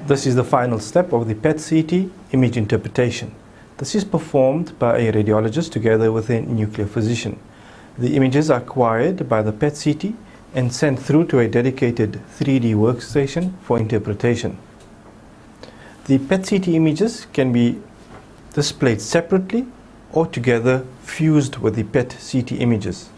This is the final step of the PET-CT image interpretation. This is performed by a radiologist together with a nuclear physician. The images are acquired by the PET-CT and sent through to a dedicated 3D workstation for interpretation. The PET-CT images can be displayed separately or together fused with the PET-CT images.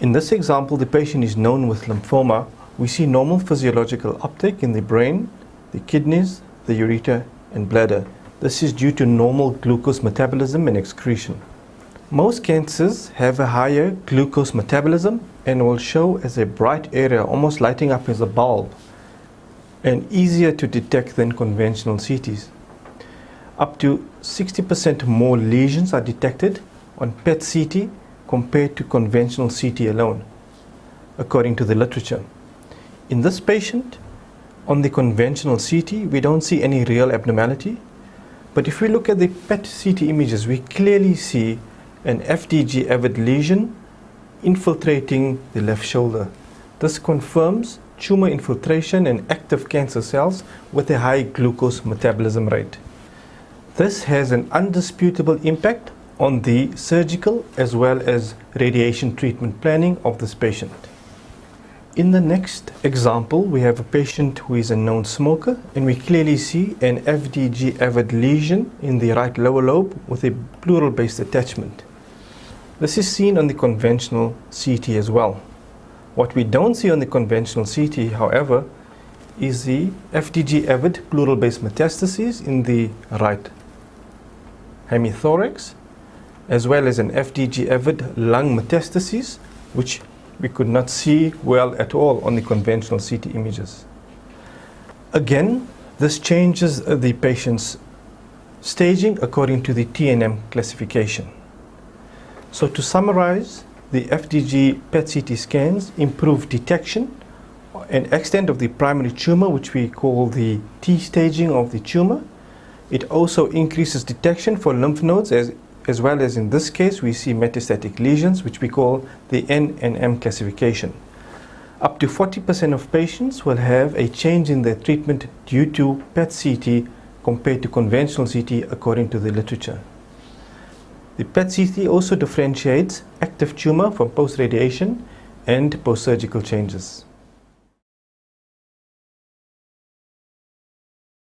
In this example, the patient is known with lymphoma. We see normal physiological uptake in the brain, the kidneys, the ureter and bladder. This is due to normal glucose metabolism and excretion. Most cancers have a higher glucose metabolism and will show as a bright area, almost lighting up as a bulb, and easier to detect than conventional CTs. Up to 60% more lesions are detected on PET-CT compared to conventional CT alone, according to the literature. In this patient, on the conventional CT, we don't see any real abnormality, but if we look at the PET-CT images, we clearly see an FDG avid lesion infiltrating the left shoulder. This confirms tumor infiltration and active cancer cells with a high glucose metabolism rate. This has an undisputable impact on the surgical as well as radiation treatment planning of this patient. In the next example, we have a patient who is a known smoker, and we clearly see an FDG avid lesion in the right lower lobe with a pleural-based attachment. This is seen on the conventional CT as well. What we don't see on the conventional CT, however, is the FDG avid pleural-based metastases in the right hemithorax, as well as an FDG avid lung metastases, which we could not see well at all on the conventional CT images. Again, this changes the patient's staging according to the TNM classification. So to summarize, the FDG PET-CT scans improve detection and extent of the primary tumor, which we call the T staging of the tumor. It also increases detection for lymph nodes, as well as in this case we see metastatic lesions, which we call the N and M classification. Up to 40% of patients will have a change in their treatment due to PET-CT compared to conventional CT according to the literature. The PET-CT also differentiates active tumor from post-radiation and post-surgical changes.